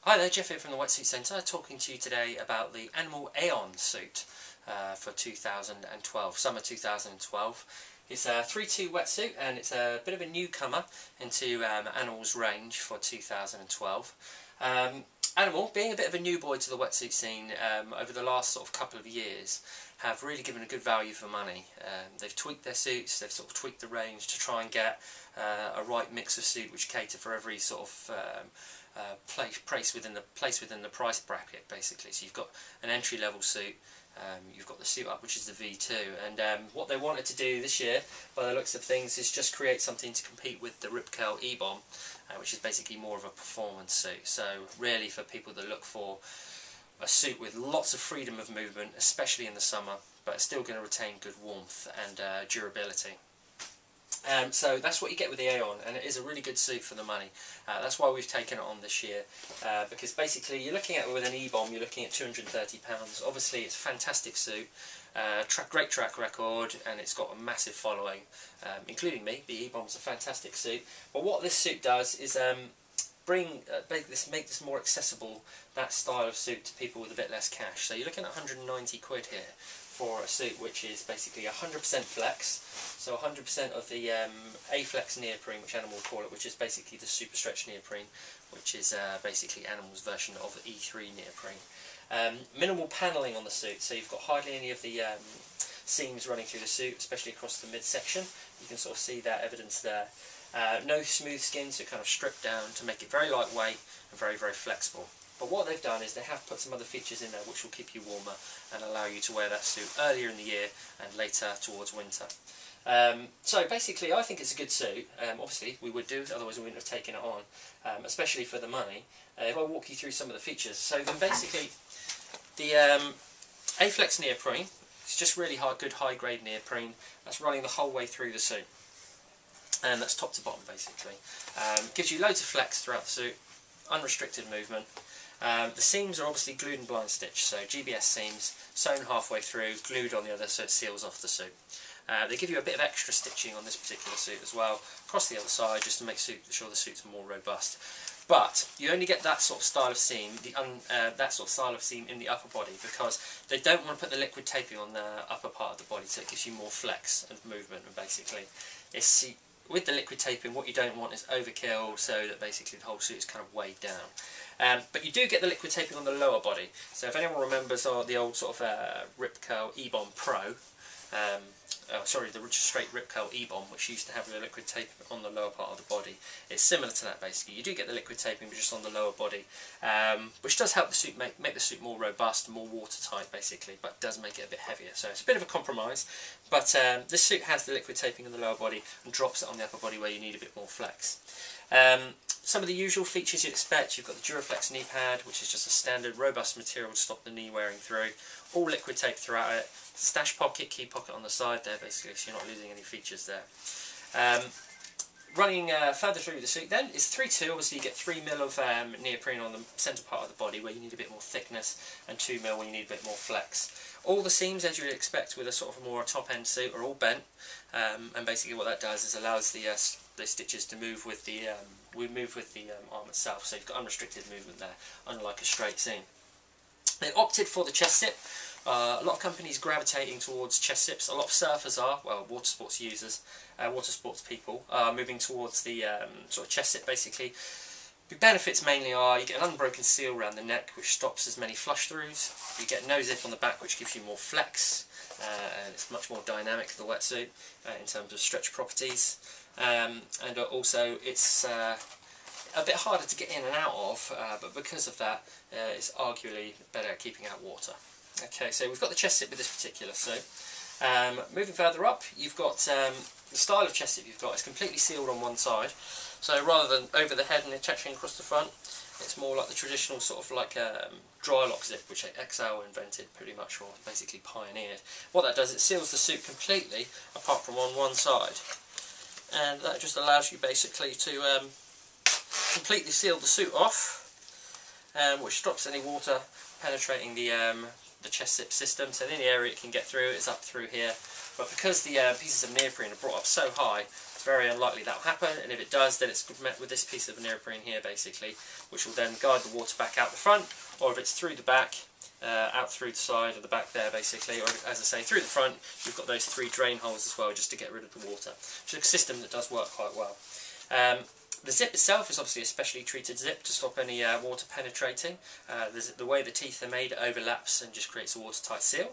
Hi there, Jeff here from the Wetsuit Centre, talking to you today about the Animal Aeon suit for 2012, summer 2012. It's a 3-2 wetsuit and it's a bit of a newcomer into Animal's range for 2012. Animal, being a bit of a new boy to the wetsuit scene over the last sort of couple of years, have really given a good value for money. They've tweaked their suits, they've sort of tweaked the range to try and get a right mix of suit which cater for every sort of place within the price bracket, basically. So you've got an entry level suit, you've got the suit up, which is the V2, and what they wanted to do this year, by the looks of things, is just create something to compete with the Rip Curl E-Bomb, which is basically more of a performance suit. So really for people that look for a suit with lots of freedom of movement, especially in the summer, but it's still going to retain good warmth and durability. So that's what you get with the Aeon, and it is a really good suit for the money. That's why we've taken it on this year, because basically you're looking at, with an E-Bomb, you're looking at £230. Obviously it's a fantastic suit, great track record, and it's got a massive following, including me. The E-Bomb's a fantastic suit, but what this suit does is make this more accessible, that style of suit, to people with a bit less cash. So you're looking at 190 quid here for a suit which is basically 100% flex, so 100% of the A-Flex neoprene, which Animal call it, which is basically the super stretch neoprene, which is basically Animal's version of the E3 neoprene. Minimal panelling on the suit, so you've got hardly any of the seams running through the suit, especially across the midsection. You can sort of see that evidence there. No smooth skin, so kind of stripped down to make it very lightweight and very, very flexible. But what they've done is they have put some other features in there which will keep you warmer and allow you to wear that suit earlier in the year and later towards winter. So basically I think it's a good suit. Obviously we would do, otherwise we wouldn't have taken it on, especially for the money. If I walk you through some of the features. So then basically the A-Flex neoprene, it's just really good high grade neoprene, that's running the whole way through the suit. And that's top to bottom basically. Gives you loads of flex throughout the suit, unrestricted movement. The seams are obviously glued and blind stitched, so GBS seams sewn halfway through, glued on the other, so it seals off the suit. They give you a bit of extra stitching on this particular suit as well, across the other side, just to make sure the suit's more robust. But you only get that sort of style of seam, in the upper body, because they don't want to put the liquid taping on the upper part of the body, so it gives you more flex and movement. And basically, with the liquid taping, what you don't want is overkill, so that basically the whole suit is kind of weighed down. But you do get the liquid taping on the lower body. So if anyone remembers the old sort of Rip Curl E-Bomb Pro, the straight Rip Curl E-Bomb, which used to have the liquid tape on the lower part of the body, it's similar to that basically. You do get the liquid taping, but just on the lower body, which does help the suit make the suit more robust, more watertight basically, but does make it a bit heavier. So it's a bit of a compromise, but this suit has the liquid taping in the lower body and drops it on the upper body where you need a bit more flex. Some of the usual features you'd expect: you've got the Duraflex knee pad, which is just a standard robust material to stop the knee wearing through, all liquid tape throughout it, stash pocket, key pocket on the side there basically, so you're not losing any features there. Running further through the suit then is 3-2, obviously you get 3mm of neoprene on the centre part of the body where you need a bit more thickness, and 2mm when you need a bit more flex. All the seams, as you would expect with a sort of more top end suit, are all bent, and basically what that does is allows the stitches to move with the arm itself, so you've got unrestricted movement there, unlike a straight seam. They opted for the chest zip. A lot of companies gravitating towards chest zips. A lot of surfers are, well, water sports users, water sports people are moving towards the sort of chest zip basically. The benefits mainly are you get an unbroken seal around the neck, which stops as many flush throughs. You get no zip on the back, which gives you more flex, and it's much more dynamic, the wetsuit, in terms of stretch properties. And also it's a bit harder to get in and out of, but because of that, it's arguably better at keeping out water. Okay, so we've got the chest zip with this particular suit. Moving further up, you've got the style of chest zip you've got is completely sealed on one side. So rather than over the head and attaching across the front, it's more like the traditional sort of like dry lock zip, which XL invented pretty much, or basically pioneered. What that does, it seals the suit completely apart from on one side, and that just allows you basically to completely seal the suit off, which stops any water penetrating the chest zip system. So the only area it can get through is up through here, but because the pieces of neoprene are brought up so high, It's very unlikely that will happen, and if it does, then it's met with this piece of neoprene here basically, which will then guide the water back out the front, or if it's through the back, out through the side of the back there basically, or as I say through the front, you've got those 3 drain holes as well just to get rid of the water. It's a system that does work quite well. The zip itself is obviously a specially treated zip to stop any water penetrating. The way the teeth are made, it overlaps and just creates a watertight seal.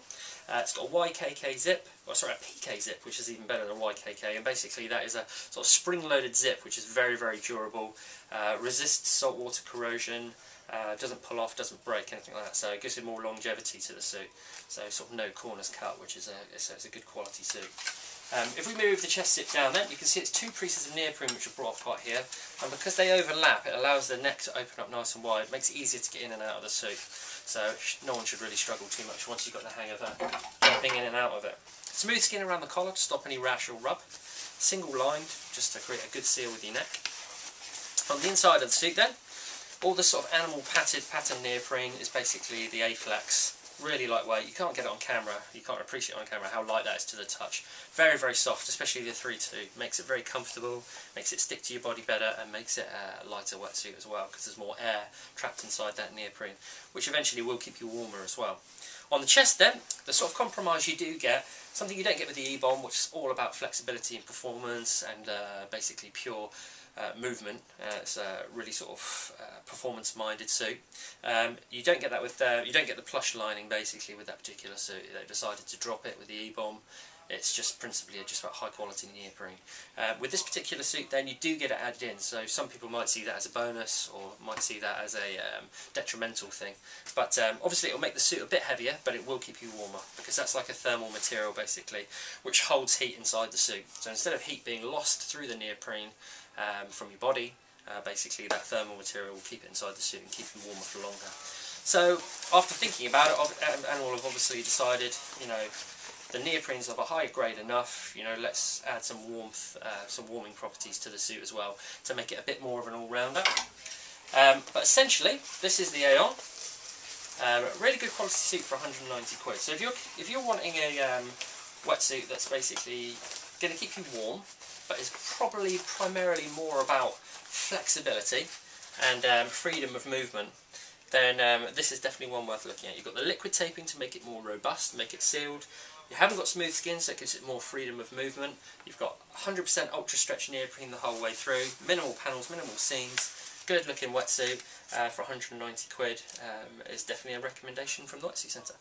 It's got a YKK zip, or sorry, a PK zip, which is even better than YKK, and basically that is a sort of spring-loaded zip which is very, very durable, resists saltwater corrosion, doesn't pull off, doesn't break, anything like that, so it gives it more longevity to the suit. So sort of no corners cut, which is it's a good quality suit. If we move the chest zip down then, you can see it's 2 pieces of neoprene which are brought off quite here, and because they overlap it allows the neck to open up nice and wide, makes it easier to get in and out of the suit. So no one should really struggle too much once you've got the hang of jumping in and out of it. Smooth skin around the collar to stop any rash or rub. Single lined, just to create a good seal with your neck. On the inside of the suit then, all the sort of animal pattern neoprene is basically the A-Flex. Really lightweight. You can't get it on camera, you can't appreciate on camera how light that is to the touch. Very, very soft, especially the 3-2. Makes it very comfortable, makes it stick to your body better, and makes it a lighter wetsuit as well, because there's more air trapped inside that neoprene, which eventually will keep you warmer as well. On the chest then, the sort of compromise you do get, something you don't get with the E-Bomb, which is all about flexibility and performance and basically pure movement. It's a really sort of performance-minded suit. You don't get that with you don't get the plush lining basically with that particular suit. They decided to drop it with the E-Bomb. It's just principally just about high quality neoprene. With this particular suit then you do get it added in, so some people might see that as a bonus or might see that as a detrimental thing. But obviously it will make the suit a bit heavier, but it will keep you warmer, because that's like a thermal material basically, which holds heat inside the suit. So instead of heat being lost through the neoprene from your body, basically that thermal material will keep it inside the suit and keep you warmer for longer. So after thinking about it, Animal have obviously decided, you know, the neoprene's of a high grade enough, you know, let's add some warmth, some warming properties to the suit as well to make it a bit more of an all-rounder. But essentially, this is the Aeon. Really good quality suit for 190 quid. So if you're wanting a wetsuit that's basically going to keep you warm, but is probably primarily more about flexibility and freedom of movement, then this is definitely one worth looking at. You've got the liquid taping to make it more robust, make it sealed. You haven't got smooth skin, so it gives it more freedom of movement. You've got 100% ultra stretch neoprene the whole way through, minimal panels, minimal seams. Good looking wetsuit for 190 quid is definitely a recommendation from the Wetsuit Centre.